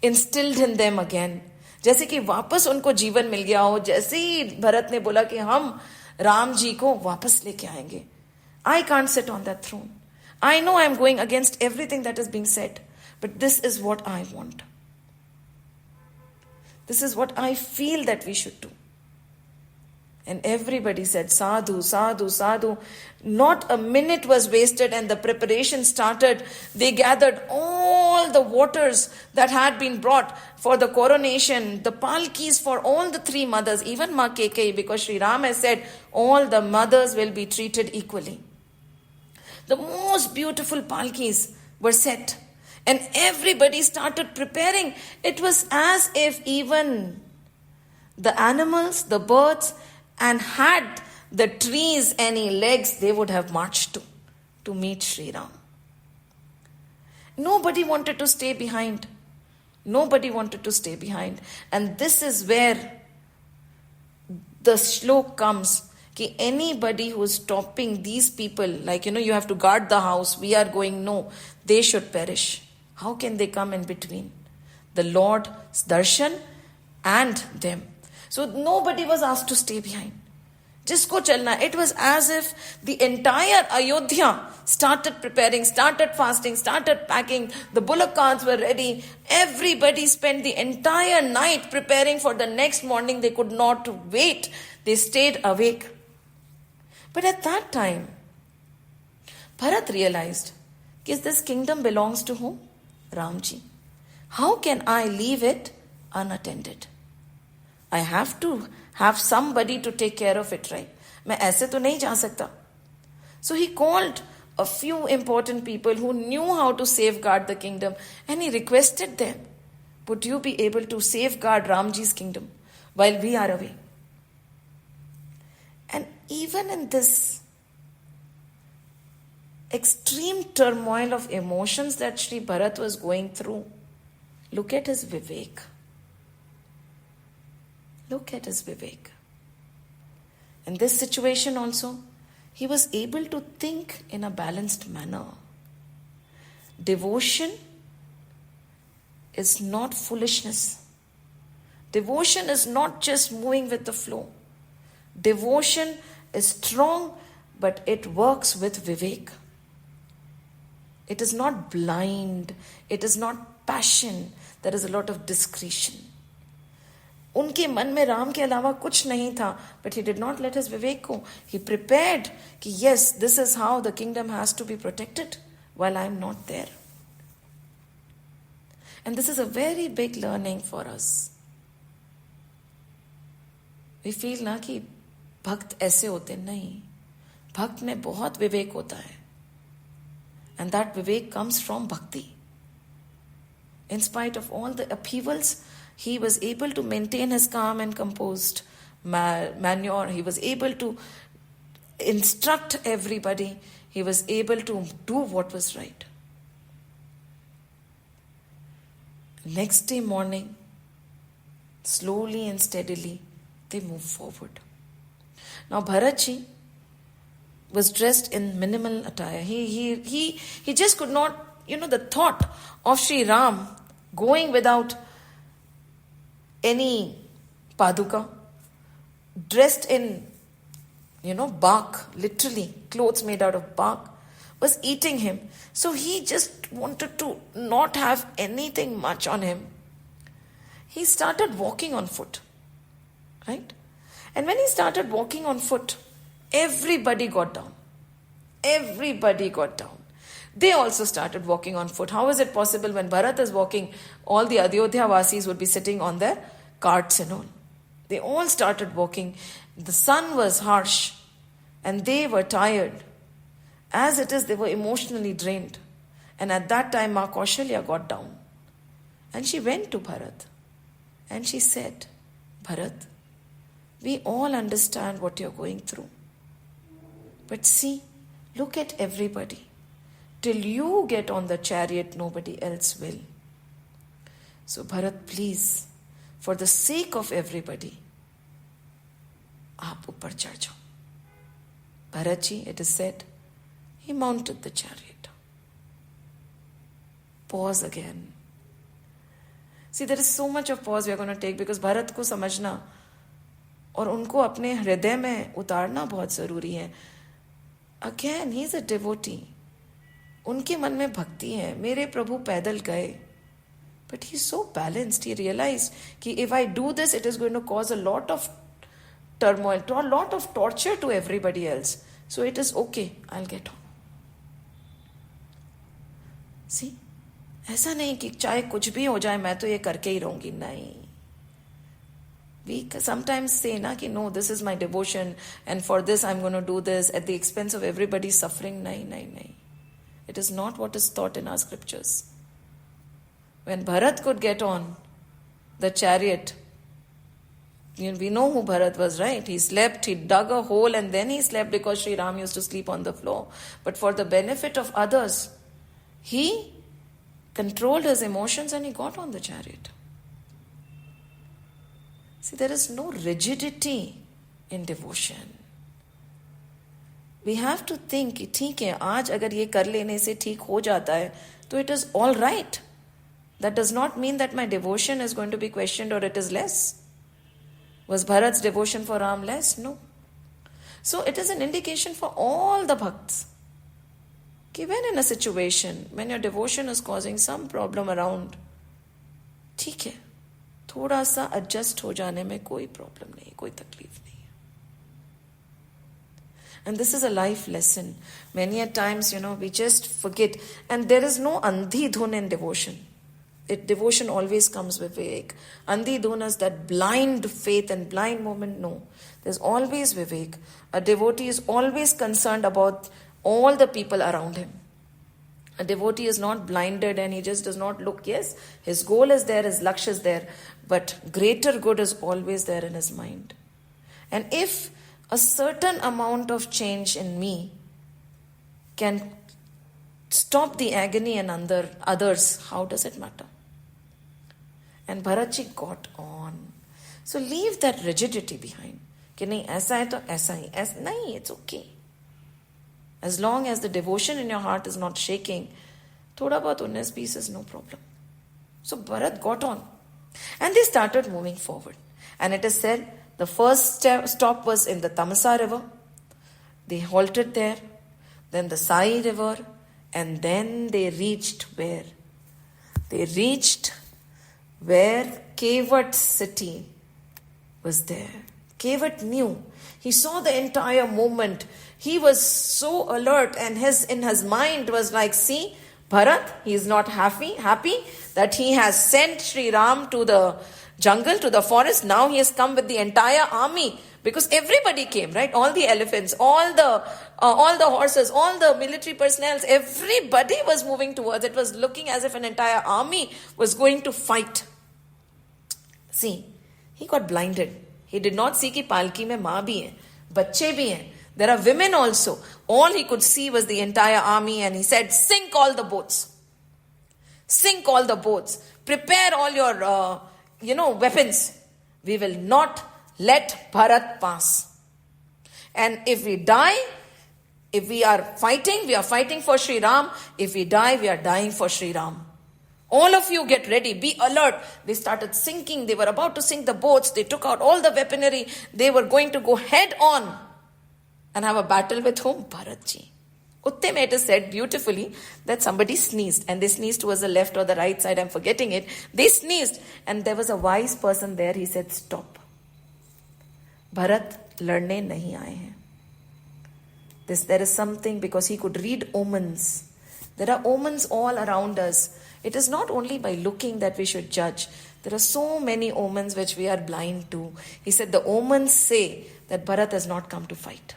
instilled in them again. जैसे कि वापस उनको जीवन मिल गया हो, जैसे ही भरत ने बोला कि हम राम जी को वापस लेके आएंगे. I can't sit on that throne. I know I'm going against everything that is being said, but this is what I want. This is what I feel that we should do. And everybody said, sadhu, sadhu, sadhu. Not a minute was wasted and the preparation started. They gathered all the waters that had been brought for the coronation, the palkis for all the 3 mothers, even Ma Kekeyi, because Sri Ram has said all the mothers will be treated equally. The most beautiful palkis were set. And everybody started preparing. It was as if even the animals, the birds, and had the trees any legs, they would have marched to meet Sri Ram. Nobody wanted to stay behind. Nobody wanted to stay behind. And this is where the shlok comes. Ki anybody who is stopping these people, like, you have to guard the house, we are going, no, they should perish. How can they come in between? The Lord's darshan and them. So nobody was asked to stay behind. Jisko chalna. It was as if the entire Ayodhya started preparing, started fasting, started packing. The bullock carts were ready. Everybody spent the entire night preparing for the next morning. They could not wait. They stayed awake. But at that time, Bharat realized, this kingdom belongs to whom? Ramji. How can I leave it unattended? I have to have somebody to take care of it, right? मैं ऐसे तो नहीं जा सकता. So he called a few important people who knew how to safeguard the kingdom, and he requested them, would you be able to safeguard Ramji's kingdom while we are away? And even in this extreme turmoil of emotions that Sri Bharat was going through, look at his Vivek. Look at his Vivek. In this situation also, he was able to think in a balanced manner. Devotion is not foolishness. Devotion is not just moving with the flow. Devotion is strong, but it works with Vivek. It is not blind. It is not passion. There is a lot of discretion. उनके मन में राम के अलावा कुछ नहीं था, but he did not let his Vivek go. He prepared कि yes, this is how the kingdom has to be protected while I am not there. And this is a very big learning for us. We feel ना कि भक्त ऐसे होते नहीं. भक्त में बहुत विवेक होता है. And that Vivek comes from bhakti. In spite of all the upheavals, he was able to maintain his calm and composed manner. He was able to instruct everybody. He was able to do what was right. Next day morning, slowly and steadily, they moved forward. Now Bharatji was dressed in minimal attire. He just could not, the thought of Sri Ram going without any paduka, dressed in, bark, literally, clothes made out of bark, was eating him. So he just wanted to not have anything much on him. He started walking on foot, right? And when he started walking on foot, everybody got down. Everybody got down. They also started walking on foot. How is it possible when Bharat is walking, all the Ayodhya Vasis would be sitting on their carts and all. They all started walking. The sun was harsh and they were tired. As it is, they were emotionally drained. And at that time, Ma Kaushalya got down. And she went to Bharat. And she said, Bharat, we all understand what you're going through. But see, look at everybody. Till you get on the chariot, nobody else will. So Bharat, please, for the sake of everybody, aap upar chadh jao. Bharatji, it is said, he mounted the chariot. Pause again. See, there is so much of pause we are going to take because Bharat को समझना और उनको अपने हृदय में उतारना बहुत ज़रूरी है. Again, he is a devotee. उनके मन में भक्ति है. मेरे प्रभु पैदल गए. But he's so balanced. He realized कि if I do this, it is going to cause a lot of turmoil, a lot of torture to everybody else. So it is okay. I'll get on. See? ऐसा नहीं कि चाहे कुछ भी हो जाए मैं तो ये करके ही रहूंगी. नहीं. We sometimes say, na, ki, no, this is my devotion and for this I'm going to do this at the expense of everybody's suffering. Nahi. It is not what is taught in our scriptures. When Bharat could get on the chariot, we know who Bharat was, right? He slept, he dug a hole and then he slept because Sri Ram used to sleep on the floor. But for the benefit of others, he controlled his emotions and he got on the chariot. See, there is no rigidity in devotion. We have to think, ठीक है, आज अगर ये कर लेने से ठीक हो जाता है, तो it is all right. That does not mean that my devotion is going to be questioned or it is less. Was Bharat's devotion for Ram less? No. So it is an indication for all the bhakts. When in a situation, when your devotion is causing some problem around, ठीक है, थोड़ा सा adjust हो जाने में कोई problem नहीं, कोई तकलीफ नहीं. And this is a life lesson. Many a times, we just forget. And there is no andhi dhun in devotion. Devotion always comes with Vivek. Andhi dhun is that blind faith and blind moment. No. There's always Vivek. A devotee is always concerned about all the people around him. A devotee is not blinded and he just does not look. Yes, his goal is there, his lakshya is there. But greater good is always there in his mind. And if a certain amount of change in me can stop the agony in others, how does it matter? And Bharatji got on. So leave that rigidity behind. कि नहीं ऐसा है तो ऐसा ही, नहीं, it's okay. As long as the devotion in your heart is not shaking, thoda bahut 19-20 is no problem. So Bharat got on. And they started moving forward. And it is said, the first stop was in the Tamasa river. They halted there. Then the Sai river. And then they reached where? They reached where Kevat city was there. Kevat knew. He saw the entire movement. He was so alert and in his mind was like, see, Bharat, he is not happy that he has sent Sri Ram to the jungle, to the forest. Now he has come with the entire army because everybody came, right? All the elephants, all the horses, all the military personnel, everybody was moving towards. It was looking as if an entire army was going to fight. See, he got blinded. He did not see कि पालकी में माँ भी है, बच्चे भी हैं. There are women also. All he could see was the entire army and he said, sink all the boats. Sink all the boats. Prepare all your, weapons. We will not let Bharat pass. And if we die, if we are fighting for Sri Ram. If we die, we are dying for Sri Ram. All of you get ready, be alert. They started sinking. They were about to sink the boats. They took out all the weaponry. They were going to go head on and have a battle with whom? Bharatji. Utte it is said beautifully that somebody sneezed. And they sneezed towards the left or the right side. I'm forgetting it. They sneezed. And there was a wise person there. He said, stop. Bharat ladne nahi aaye hain. There is something, because he could read omens. There are omens all around us. It is not only by looking that we should judge. There are so many omens which we are blind to. He said the omens say that Bharat has not come to fight.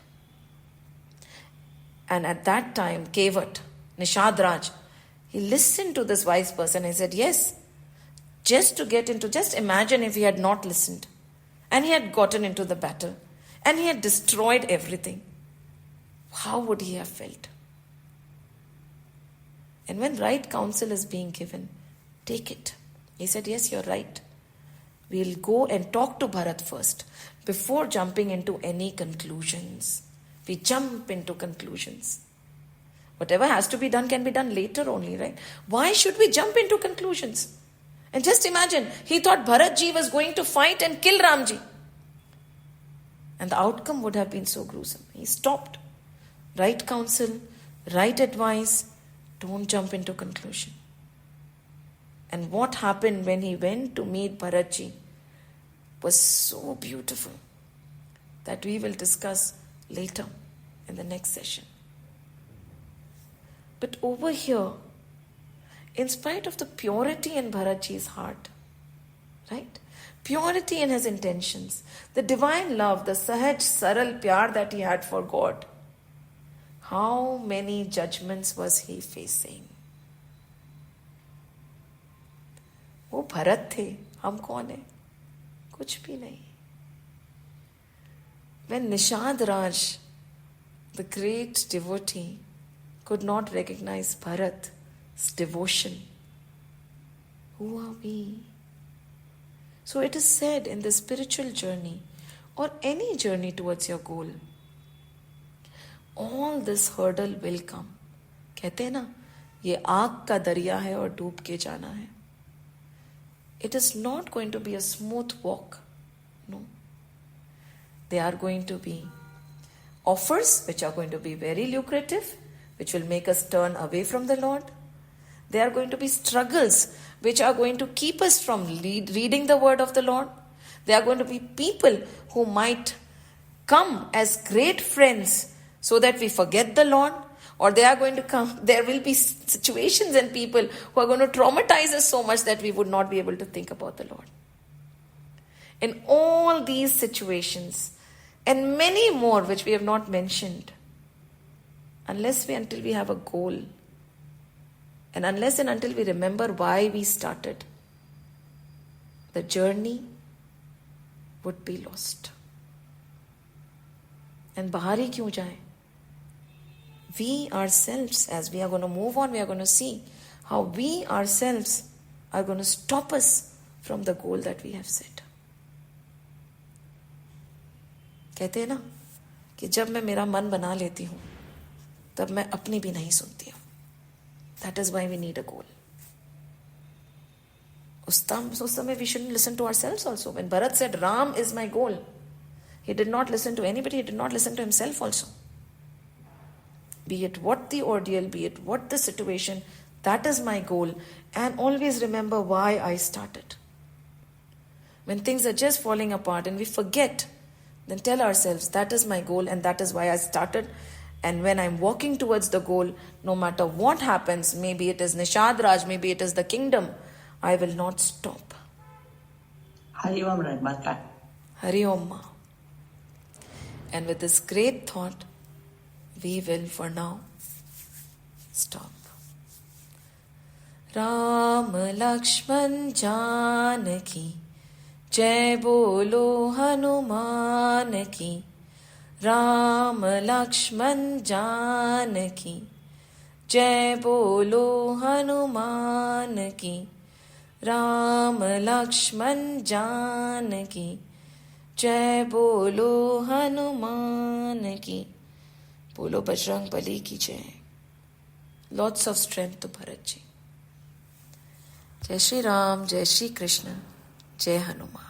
And at that time, Kevat, Nishad Raj, he listened to this wise person and said, yes, just imagine if he had not listened and he had gotten into the battle and he had destroyed everything. How would he have felt? And when right counsel is being given, take it. He said, yes, you're right. We'll go and talk to Bharat first before jumping into any conclusions. We jump into conclusions. Whatever has to be done can be done later only, right? Why should we jump into conclusions? And just imagine, he thought Bharatji was going to fight and kill Ramji. And the outcome would have been so gruesome. He stopped. Right counsel, right advice, don't jump into conclusion. And what happened when he went to meet Bharatji was so beautiful that we will discuss later in the next session. But over here, in spite of the purity in Bharatji's heart, right? purity in his intentions, the divine love, the sahaj, saral pyar that he had for God. How many judgments was he facing? वो भरत थे, हम कौन है? कुछ भी नहीं. When Nishad Raj, the great devotee, could not recognize Bharat's devotion, who are we? So it is said in the spiritual journey or any journey towards your goal, all this hurdle will come. कहते हैं ना, ये आग का दरिया है और डूब के जाना है. It is not going to be a smooth walk. No. They are going to be offers which are going to be very lucrative, which will make us turn away from the Lord. There are going to be struggles which are going to keep us from reading the word of the Lord. There are going to be people who might come as great friends so that we forget the Lord. Or there will be situations and people who are going to traumatize us so much that we would not be able to think about the Lord. In all these situations, and many more which we have not mentioned, until we have a goal, and until we remember why we started, the journey would be lost. And bahari kyun jaye? We ourselves, as we are going to move on, we are going to see how we ourselves are going to stop us from the goal that we have set. कहते हैं ना कि जब मैं मेरा मन बना लेती हूँ तब मैं अपनी भी नहीं सुनती हूँ. That is why we need a goal. उस समय we shouldn't listen to ourselves also. When Bharat said, Ram is my goal, he did not listen to anybody, he did not listen to himself also. Be it what the ordeal, be it what the situation, that is my goal. And always remember why I started. When things are just falling apart and we forget, then tell ourselves, that is my goal and that is why I started. And when I'm walking towards the goal, no matter what happens, maybe it is Nishad Raj, maybe it is the kingdom, I will not stop. Hari Om Mata. Hari Om Ma. And with this great thought, we will for now stop. Ram Lakshman Janaki, Jai Bolo Hanuman ki. Ram Lakshman Janaki, Jai Bolo Hanuman ki. Ram Lakshman Janaki, Jai Bolo Hanuman ki. Bolo Bajrang Bali ki jai. Lots of strength to Bharat ji. Jai Shri Ram, Jai Shri Krishna, Jai Hanuman.